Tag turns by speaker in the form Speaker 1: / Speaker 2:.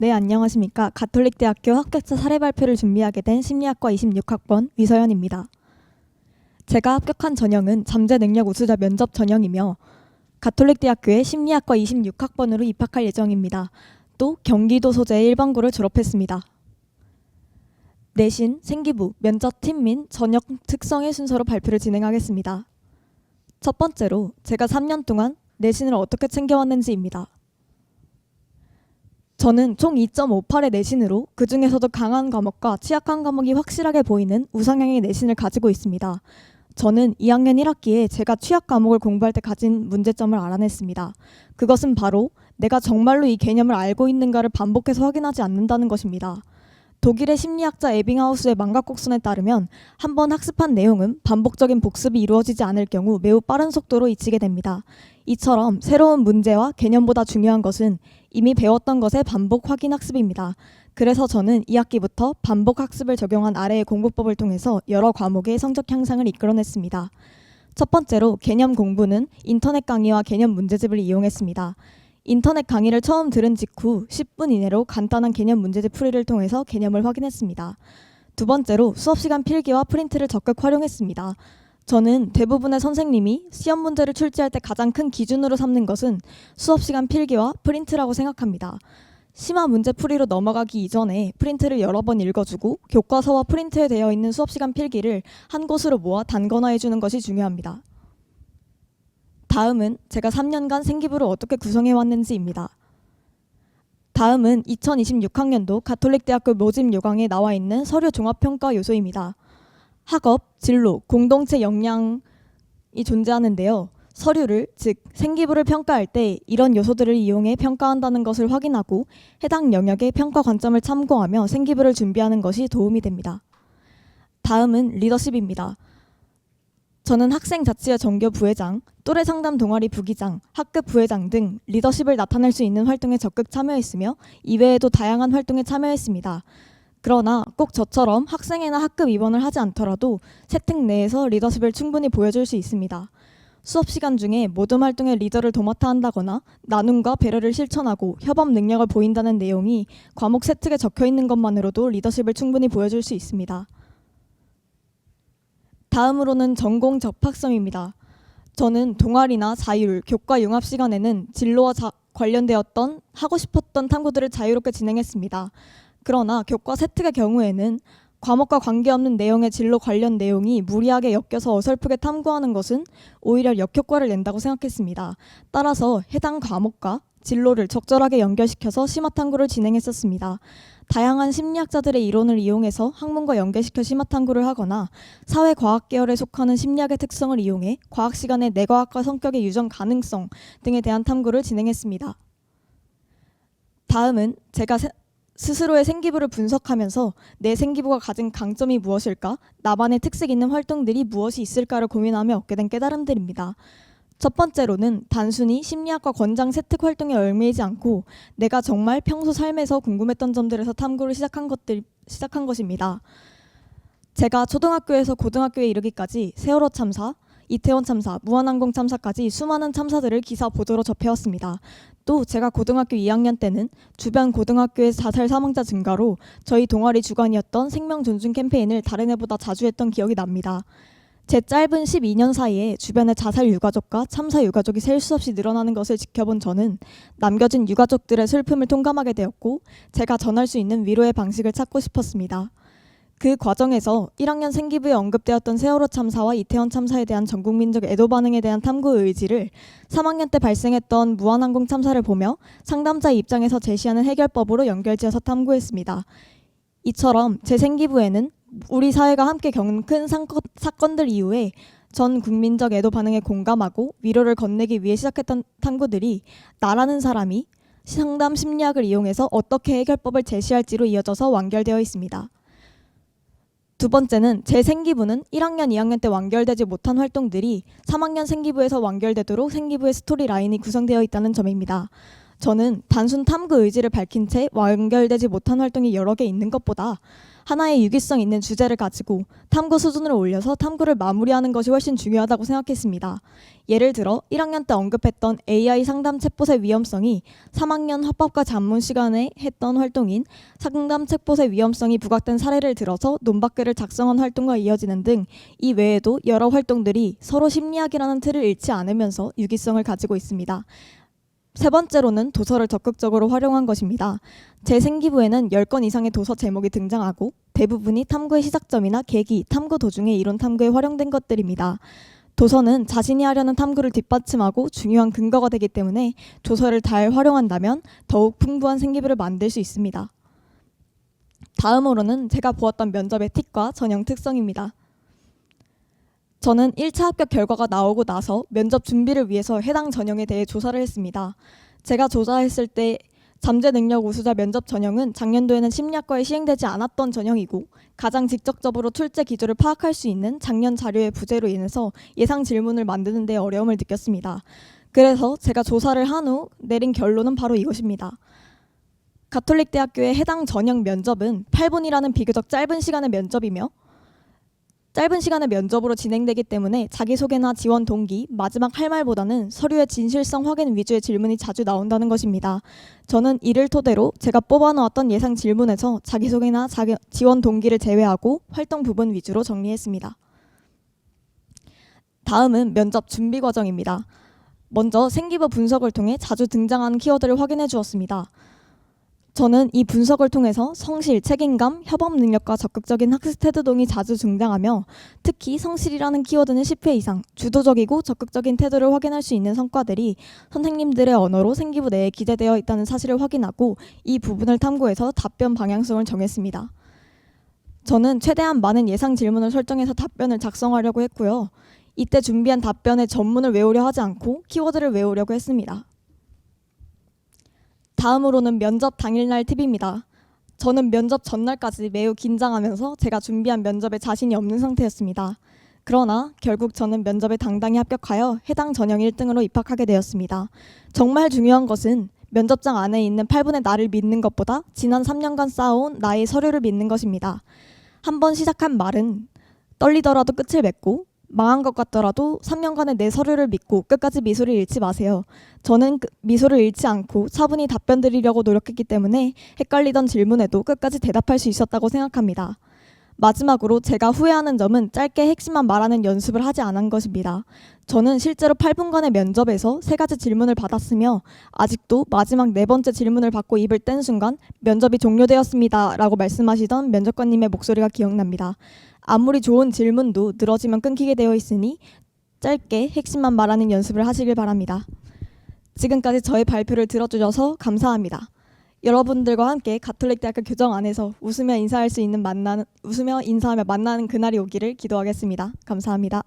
Speaker 1: 네, 안녕하십니까. 가톨릭대학교 합격자 사례 발표를 준비하게 된 심리학과 26학번 위서연입니다. 제가 합격한 전형은 잠재 능력 우수자 면접 전형이며 가톨릭대학교의 심리학과 26학번으로 입학할 예정입니다. 또 경기도 소재의 1번고를 졸업했습니다. 내신, 생기부, 면접팀 및 전형 특성의 순서로 발표를 진행하겠습니다. 첫 번째로 제가 3년 동안 내신을 어떻게 챙겨왔는지입니다. 저는 총 2.58의 내신으로 그 중에서도 강한 과목과 취약한 과목이 확실하게 보이는 우상향의 내신을 가지고 있습니다. 저는 2학년 1학기에 제가 취약 과목을 공부할 때 가진 문제점을 알아냈습니다. 그것은 바로 내가 정말로 이 개념을 알고 있는가를 반복해서 확인하지 않는다는 것입니다. 독일의 심리학자 에빙하우스의 망각곡선에 따르면 한 번 학습한 내용은 반복적인 복습이 이루어지지 않을 경우 매우 빠른 속도로 잊히게 됩니다. 이처럼 새로운 문제와 개념보다 중요한 것은 이미 배웠던 것의 반복 확인 학습입니다. 그래서 저는 2학기부터 반복 학습을 적용한 아래의 공부법을 통해서 여러 과목의 성적 향상을 이끌어냈습니다. 첫 번째로 개념 공부는 인터넷 강의와 개념 문제집을 이용했습니다. 인터넷 강의를 처음 들은 직후 10분 이내로 간단한 개념 문제집 풀이를 통해서 개념을 확인했습니다. 두 번째로 수업시간 필기와 프린트를 적극 활용했습니다. 저는 대부분의 선생님이 시험 문제를 출제할 때 가장 큰 기준으로 삼는 것은 수업시간 필기와 프린트라고 생각합니다. 심화 문제 풀이로 넘어가기 이전에 프린트를 여러 번 읽어주고 교과서와 프린트에 되어 있는 수업시간 필기를 한 곳으로 모아 단권화해주는 것이 중요합니다. 다음은 제가 3년간 생기부를 어떻게 구성해왔는지입니다. 다음은 2026학년도 가톨릭대학교 모집 요강에 나와 있는 서류 종합평가 요소입니다. 학업, 진로, 공동체 역량이 존재하는데요. 서류를, 즉 생기부를 평가할 때 이런 요소들을 이용해 평가한다는 것을 확인하고 해당 영역의 평가 관점을 참고하며 생기부를 준비하는 것이 도움이 됩니다. 다음은 리더십입니다. 저는 학생자치회 정교 부회장, 또래 상담 동아리 부기장, 학급 부회장 등 리더십을 나타낼 수 있는 활동에 적극 참여했으며 이외에도 다양한 활동에 참여했습니다. 그러나 꼭 저처럼 학생회나 학급 입원을 하지 않더라도 세특 내에서 리더십을 충분히 보여줄 수 있습니다. 수업 시간 중에 모든 활동의 리더를 도맡아 한다거나 나눔과 배려를 실천하고 협업 능력을 보인다는 내용이 과목 세특에 적혀 있는 것만으로도 리더십을 충분히 보여줄 수 있습니다. 다음으로는 전공 접학성입니다. 저는 동아리나 자율, 교과 융합 시간에는 진로와 관련되었던 하고 싶었던 탐구들을 자유롭게 진행했습니다. 그러나 교과 세특의 경우에는 과목과 관계없는 내용의 진로 관련 내용이 무리하게 엮여서 어설프게 탐구하는 것은 오히려 역효과를 낸다고 생각했습니다. 따라서 해당 과목과 진로를 적절하게 연결시켜서 심화 탐구를 진행했었습니다. 다양한 심리학자들의 이론을 이용해서 학문과 연계시켜 심화 탐구를 하거나 사회과학 계열에 속하는 심리학의 특성을 이용해 과학 시간의 내과학과 성격의 유전 가능성 등에 대한 탐구를 진행했습니다. 다음은 제가 스스로의 생기부를 분석하면서 내 생기부가 가진 강점이 무엇일까, 나만의 특색 있는 활동들이 무엇이 있을까를 고민하며 얻게 된 깨달음들입니다. 첫 번째로는 단순히 심리학과 권장 세특 활동에 얽매이지 않고 내가 정말 평소 삶에서 궁금했던 점들에서 탐구를 시작한 것입니다. 제가 초등학교에서 고등학교에 이르기까지 세월호 참사, 이태원 참사, 무한항공 참사까지 수많은 참사들을 기사 보도로 접해왔습니다. 또 제가 고등학교 2학년 때는 주변 고등학교의 자살 사망자 증가로 저희 동아리 주관이었던 생명 존중 캠페인을 다른 해보다 자주 했던 기억이 납니다. 제 짧은 12년 사이에 주변의 자살 유가족과 참사 유가족이 셀 수 없이 늘어나는 것을 지켜본 저는 남겨진 유가족들의 슬픔을 통감하게 되었고 제가 전할 수 있는 위로의 방식을 찾고 싶었습니다. 그 과정에서 1학년 생기부에 언급되었던 세월호 참사와 이태원 참사에 대한 전국민적 애도 반응에 대한 탐구의 의지를 3학년 때 발생했던 무한항공 참사를 보며 상담자의 입장에서 제시하는 해결법으로 연결지어서 탐구했습니다. 이처럼 제 생기부에는 우리 사회가 함께 겪는 큰 사건들 이후에 전 국민적 애도 반응에 공감하고 위로를 건네기 위해 시작했던 탐구들이 나라는 사람이 상담 심리학을 이용해서 어떻게 해결법을 제시할지로 이어져서 완결되어 있습니다. 두 번째는 제 생기부는 1학년, 2학년 때 완결되지 못한 활동들이 3학년 생기부에서 완결되도록 생기부의 스토리 라인이 구성되어 있다는 점입니다. 저는 단순 탐구 의지를 밝힌 채 완결되지 못한 활동이 여러 개 있는 것보다 하나의 유기성 있는 주제를 가지고 탐구 수준을 올려서 탐구를 마무리하는 것이 훨씬 중요하다고 생각했습니다. 예를 들어 1학년 때 언급했던 AI 상담 챗봇의 위험성이 3학년 화법과 잡문 시간에 했던 활동인 상담 챗봇의 위험성이 부각된 사례를 들어서 논밭글을 작성한 활동과 이어지는 등 이 외에도 여러 활동들이 서로 심리학이라는 틀을 잃지 않으면서 유기성을 가지고 있습니다. 세 번째로는 도서를 적극적으로 활용한 것입니다. 제 생기부에는 10건 이상의 도서 제목이 등장하고 대부분이 탐구의 시작점이나 계기, 탐구 도중의 이론 탐구에 활용된 것들입니다. 도서는 자신이 하려는 탐구를 뒷받침하고 중요한 근거가 되기 때문에 조서를 잘 활용한다면 더욱 풍부한 생기부를 만들 수 있습니다. 다음으로는 제가 보았던 면접의 팁과 전형 특성입니다. 저는 1차 합격 결과가 나오고 나서 면접 준비를 위해서 해당 전형에 대해 조사를 했습니다. 제가 조사했을 때 잠재 능력 우수자 면접 전형은 작년도에는 심리학과에 시행되지 않았던 전형이고 가장 직접적으로 출제 기조를 파악할 수 있는 작년 자료의 부재로 인해서 예상 질문을 만드는 데 어려움을 느꼈습니다. 그래서 제가 조사를 한 후 내린 결론은 바로 이것입니다. 가톨릭대학교의 해당 전형 면접은 8분이라는 비교적 짧은 시간의 면접이며 짧은 시간의 면접으로 진행되기 때문에 자기소개나 지원 동기, 마지막 할 말보다는 서류의 진실성 확인 위주의 질문이 자주 나온다는 것입니다. 저는 이를 토대로 제가 뽑아놓았던 예상 질문에서 자기소개나 지원 동기를 제외하고 활동 부분 위주로 정리했습니다. 다음은 면접 준비 과정입니다. 먼저 생기부 분석을 통해 자주 등장하는 키워드를 확인해 주었습니다. 저는 이 분석을 통해서 성실, 책임감, 협업 능력과 적극적인 학습 태도 등이 자주 등장하며 특히 성실이라는 키워드는 10회 이상, 주도적이고 적극적인 태도를 확인할 수 있는 성과들이 선생님들의 언어로 생기부 내에 기재되어 있다는 사실을 확인하고 이 부분을 탐구해서 답변 방향성을 정했습니다. 저는 최대한 많은 예상 질문을 설정해서 답변을 작성하려고 했고요. 이때 준비한 답변의 전문을 외우려 하지 않고 키워드를 외우려고 했습니다. 다음으로는 면접 당일날 팁입니다. 저는 면접 전날까지 매우 긴장하면서 제가 준비한 면접에 자신이 없는 상태였습니다. 그러나 결국 저는 면접에 당당히 합격하여 해당 전형 1등으로 입학하게 되었습니다. 정말 중요한 것은 면접장 안에 있는 8분의 나를 믿는 것보다 지난 3년간 쌓아온 나의 서류를 믿는 것입니다. 한번 시작한 말은 떨리더라도 끝을 맺고 망한 것 같더라도 3년간의 내 서류를 믿고 끝까지 미소를 잃지 마세요. 저는 미소를 잃지 않고 차분히 답변 드리려고 노력했기 때문에 헷갈리던 질문에도 끝까지 대답할 수 있었다고 생각합니다. 마지막으로 제가 후회하는 점은 짧게 핵심만 말하는 연습을 하지 않은 것입니다. 저는 실제로 8분간의 면접에서 3가지 질문을 받았으며 아직도 마지막 4번째 질문을 받고 입을 뗀 순간 면접이 종료되었습니다 라고 말씀하시던 면접관님의 목소리가 기억납니다. 아무리 좋은 질문도 늘어지면 끊기게 되어 있으니 짧게 핵심만 말하는 연습을 하시길 바랍니다. 지금까지 저의 발표를 들어주셔서 감사합니다. 여러분들과 함께 가톨릭대학교 교정 안에서 웃으며 인사하며 만나는 그날이 오기를 기도하겠습니다. 감사합니다.